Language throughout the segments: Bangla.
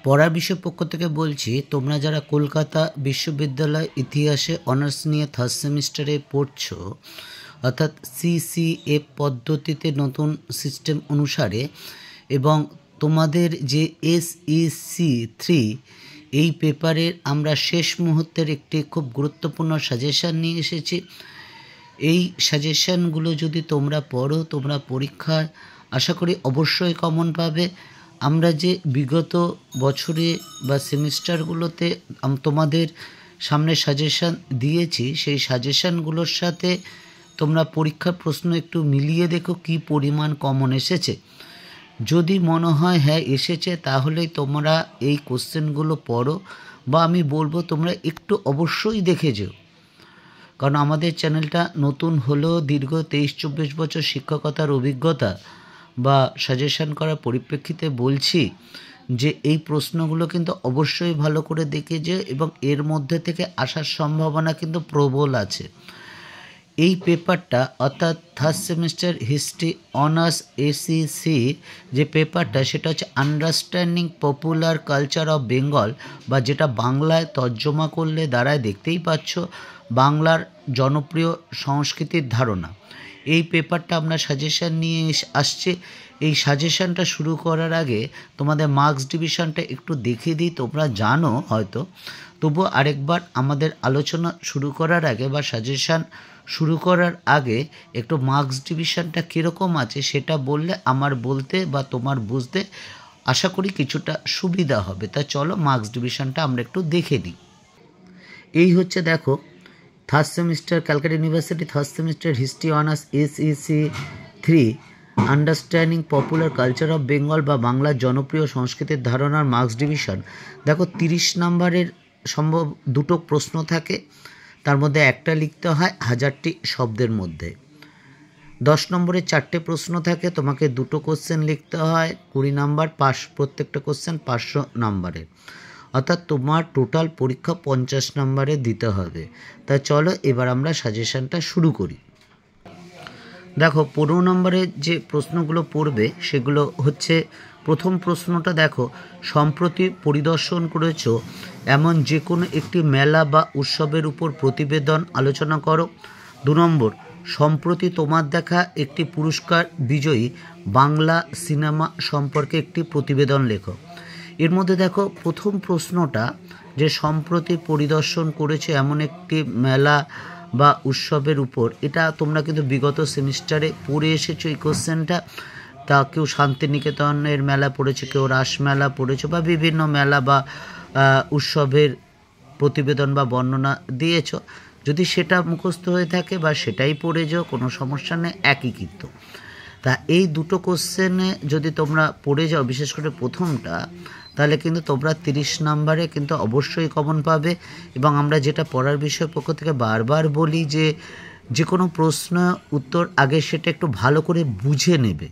পড়ার বিষয় পক্ষ থেকে বলছি, তোমরা যারা কলকাতা বিশ্ববিদ্যালয় ইতিহাসে অনার্স নিয়ে থার্ড সেমিস্টারে পড়ছো, অর্থাৎ সিসিএ পদ্ধতিতে নতুন সিস্টেম অনুসারে, এবং তোমাদের যে SEC 3 এই পেপারের আমরা শেষ মুহূর্তের একটি খুব গুরুত্বপূর্ণ সাজেশান নিয়ে এসেছি। এই সাজেশানগুলো যদি তোমরা পড়ো, তোমরা পরীক্ষায় আশা করি অবশ্যই কমন পাবে। আমরা যে বিগত বছরে বা সেমিস্টারগুলোতে তোমাদের সামনে সাজেশান দিয়েছি, সেই সাজেশানগুলোর সাথে তোমরা পরীক্ষার প্রশ্ন একটু মিলিয়ে দেখো কি পরিমাণ কমন এসেছে। যদি মনে হয় হ্যাঁ এসেছে, তাহলেই তোমরা এই কোশ্চেনগুলো পড়ো, বা আমি বলবো তোমরা একটু অবশ্যই দেখে যেও। কারণ আমাদের চ্যানেলটা নতুন হলেও দীর্ঘ 23-24 বছর শিক্ষকতার অভিজ্ঞতা বা সাজেশন করার পরিপ্রেক্ষিতে বলছি যে এই প্রশ্নগুলো কিন্তু অবশ্যই ভালো করে দেখে যেও, এবং এর মধ্যে থেকে আসার সম্ভাবনা কিন্তু প্রবল আছে। এই পেপারটা অর্থাৎ third semester history honours SEC যে পেপারটা, সেটা হচ্ছে understanding popular culture of Bengal, বা যেটা বাংলায় তর্জমা করলে দাঁড়ায়, দেখতেই পাচ্ছ, বাংলার জনপ্রিয় সংস্কৃতির ধারণা। এই পেপারটা আমরা সাজেশান নিয়ে আসছি। এই সাজেশানটা শুরু করার আগে তোমাদের মার্কস ডিভিশনটা একটু দেখিয়ে দিই। তোমরা জানো হয়তো, তবু আরেকবার আমাদের আলোচনা শুরু করার আগে বা সাজেশান শুরু করার আগে একটু মার্কস ডিভিশনটা কীরকম আছে সেটা বললে আমার বলতে বা তোমার বুঝতে আশা করি কিছুটা সুবিধা হবে। তা চলো মার্কস ডিভিশনটা আমরা একটু দেখে নিই। এই হচ্ছে দেখো, third semester Calcutta university third semester history honours SEC 3 understanding popular culture of Bengal, বা বাংলার জনপ্রিয় সংস্কৃতির ধারণার মার্কস ডিভিশন। দেখো 30 নম্বরের সম্ভব দুটো প্রশ্ন থাকে, তার মধ্যে একটা লিখতে হয় 1000টি শব্দের মধ্যে। 10 নম্বরে 4টে প্রশ্ন থাকে, তোমাকে দুটো কোশ্চেন লিখতে হয়, 20 নম্বর, প্রত্যেকটা কোশ্চেন 500 নম্বরের, অর্থাৎ তোমার টোটাল পরীক্ষা 50 নম্বরে দিতে হবে। তা চলো এবার আমরা সাজেশানটা শুরু করি। দেখো 15 নম্বরের যে প্রশ্নগুলো পড়বে সেগুলো হচ্ছে, প্রথম প্রশ্নটা দেখো, সম্প্রতি পরিদর্শন করেছো এমন যে কোনো একটি মেলা বা উৎসবের উপর প্রতিবেদন আলোচনা করো। 2 নম্বর, সম্প্রতি তোমার দেখা একটি পুরস্কার বিজয়ী বাংলা সিনেমা সম্পর্কে একটি প্রতিবেদন লেখো। এর মধ্যে দেখো প্রথম প্রশ্নটা, যে সম্প্রতি পরিদর্শন করেছে এমন একটি মেলা বা উৎসবের উপর, এটা তোমরা কিন্তু বিগত সেমিস্টারে পড়ে এসেছো এই কোশ্চেনটা। তা কেউ শান্তিনিকেতনের মেলা পড়েছে, কেউ রাস মেলা পড়েছে, বা বিভিন্ন মেলা বা উৎসবের প্রতিবেদন বা বর্ণনা দিয়েছ। যদি সেটা মুখস্থ হয়ে থাকে বা সেটাই পড়ে যাও, কোনো সমস্যা নেই, একই কিন্তু। তা এই দুটো কোশ্চেনে যদি তোমরা পড়ে যাও, বিশেষ করে প্রথমটা, তাহলে কিন্তু তোমরা 30 নম্বরে কিন্তু অবশ্যই কমন পাবে। এবং আমরা যেটা পড়ার বিষয় পক্ষ থেকে বারবার বলি যে কোনো প্রশ্ন উত্তর আগে সেটা একটু ভালো করে বুঝে নেবে,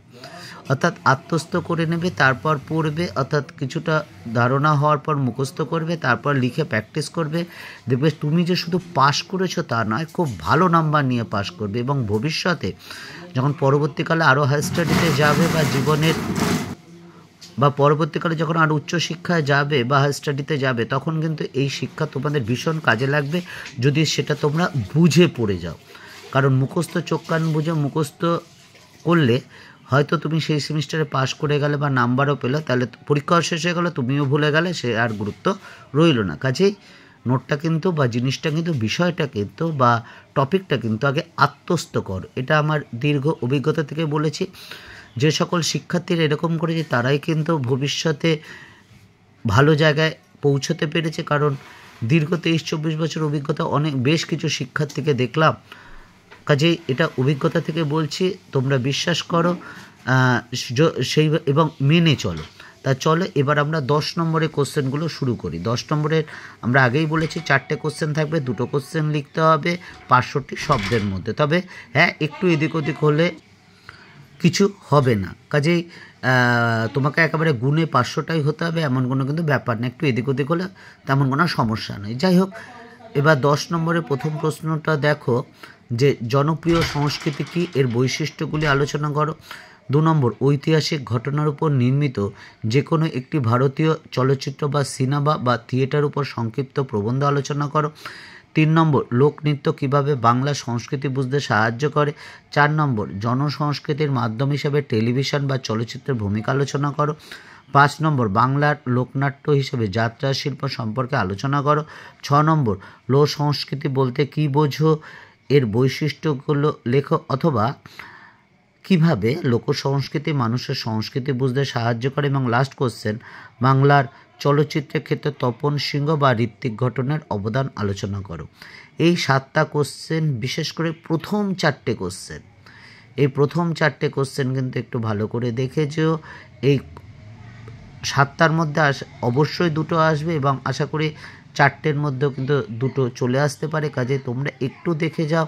অর্থাৎ আত্মস্থ করে নেবে, তারপর পড়বে, অর্থাৎ কিছুটা ধারণা হওয়ার পর মুখস্থ করবে, তারপর লিখে প্র্যাকটিস করবে। দেখবে তুমি যে শুধু পাস করেছো তা নয়, খুব ভালো নাম্বার নিয়ে পাস করবে, এবং ভবিষ্যতে যখন পরবর্তীকালে আরও হায়ার স্টাডিতে যাবে বা জীবনের বা পরবর্তীকালে যখন আরও উচ্চশিক্ষায় যাবে বা হায়ার স্টাডিতে যাবে, তখন কিন্তু এই শিক্ষা তোমাদের ভীষণ কাজে লাগবে যদি সেটা তোমরা বুঝে পড়ে যাও। কারণ মুখস্থ চোখ কান বুঝে মুখস্থ করলে হয়তো তুমি সেই সেমিস্টারে পাস করে গেলে বা নাম্বারও পেলে, তাহলে পরীক্ষাও শেষ হয়ে গেলো, তুমিও ভুলে গেলে, সে আর গুরুত্ব রইল না। কাজেই নোটটা কিন্তু বা জিনিসটা কিন্তু বিষয়টা কিন্তু বা টপিকটা কিন্তু আগে আত্মস্থ কর। এটা আমার দীর্ঘ অভিজ্ঞতা থেকে বলেছি। যে সকল শিক্ষার্থীরা এরকম করেছে তারাই কিন্তু ভবিষ্যতে ভালো জায়গায় পৌঁছতে পেরেছে, কারণ দীর্ঘ 23-24 বছর অভিজ্ঞতা অনেক বেশ কিছু শিক্ষার্থীকে দেখলাম। কাজেই এটা অভিজ্ঞতা থেকে বলছি, তোমরা বিশ্বাস করো সেই এবং মেনে চলো। তা চলো এবার আমরা 10 নম্বরের কোশ্চেনগুলো শুরু করি। 10 নম্বরের আমরা আগেই বলেছি 4টে কোশ্চেন থাকবে, দুটো কোশ্চেন লিখতে হবে 500টি শব্দের মধ্যে। তবে হ্যাঁ, একটু এদিক ওদিক হলে কিছু হবে না। কাজেই তোমাকে একেবারে গুণে 500টাই হতে হবে এমন কোনো কিন্তু ব্যাপার না, একটু এদিক ওদিক হলে তেমন কোনো সমস্যা নেই। যাই হোক, এবার 10 নম্বরের প্রথম প্রশ্নটা দেখো, যে জনপ্রিয় সংস্কৃতি কী, এর বৈশিষ্ট্যগুলি আলোচনা করো। 2 নম্বর, ঐতিহাসিক ঘটনার উপর নির্মিত যে কোনো একটি ভারতীয় চলচ্চিত্র বা সিনেমা বা থিয়েটার উপর সংক্ষিপ্ত প্রবন্ধ আলোচনা করো। 3 নম্বর, লোকনৃত্য কীভাবে বাংলা সংস্কৃতি বুঝতে সাহায্য করে। 4 নম্বর, জনসংস্কৃতির মাধ্যম হিসাবে টেলিভিশন বা চলচ্চিত্রের ভূমিকা আলোচনা করো। 5 নম্বর, বাংলার লোকনাট্য হিসেবে যাত্রা শিল্প সম্পর্কে আলোচনা করো। 6 নম্বর, লোক সংস্কৃতি বলতে কী বোঝো, এর বৈশিষ্ট্যগুলো লেখো, অথবা কিভাবে লোকসংস্কৃতি মানুষের সংস্কৃতি বুঝতে সাহায্য করে। এবং লাস্ট কোশ্চেন, বাংলার চলচ্চিত্রের ক্ষেত্রে তপন সিংহ বা ঋত্বিক ঘটনের অবদান আলোচনা করো। এই 7টা কোশ্চেন, বিশেষ করে প্রথম 4টে কোশ্চেন, এই প্রথম 4টে কোশ্চেন কিন্তু একটু ভালো করে দেখে যেও। এই 7টার মধ্যে অবশ্যই 2টো আসবে এবং আশা করি 4টের মধ্যেও কিন্তু 2টো চলে আসতে পারে। কাজে তোমরা একটু দেখে যাও,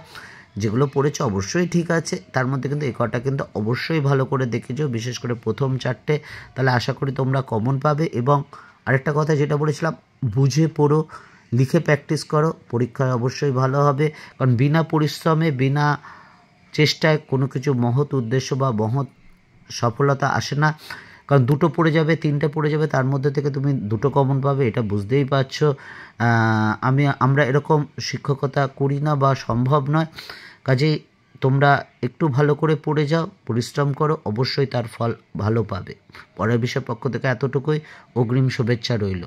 যেগুলো পড়েছো অবশ্যই ঠিক আছে, তার মধ্যে কিন্তু এই কটা কিন্তু অবশ্যই ভালো করে দেখে যাও, বিশেষ করে প্রথম 4টে। তাহলে আশা করি তোমরা কমন পাবে। এবং আরেকটা কথা যেটা বলেছিলাম, বুঝে পড়ো, লিখে প্র্যাকটিস করো, পরীক্ষায় অবশ্যই ভালো হবে। কারণ বিনা পরিশ্রমে, বিনা চেষ্টায় কোনো কিছু মহৎ উদ্দেশ্য বা মহৎ সফলতা আসে না। কারণ 2টো পড়ে যাবে, 3টে পড়ে যাবে, তার মধ্যে থেকে তুমি 2টো কমন পাবে, এটা বুঝতেই পারছো। আমরা এরকম শিক্ষকতা করি না বা সম্ভব নয়। কাজেই তোমরা একটু ভালো করে পড়ে যাও, পরিশ্রম করো, অবশ্যই তার ফল ভালো পাবে। পরের বিষয়ের পক্ষ থেকে এতটুকুই, অগ্রিম শুভেচ্ছা রইল।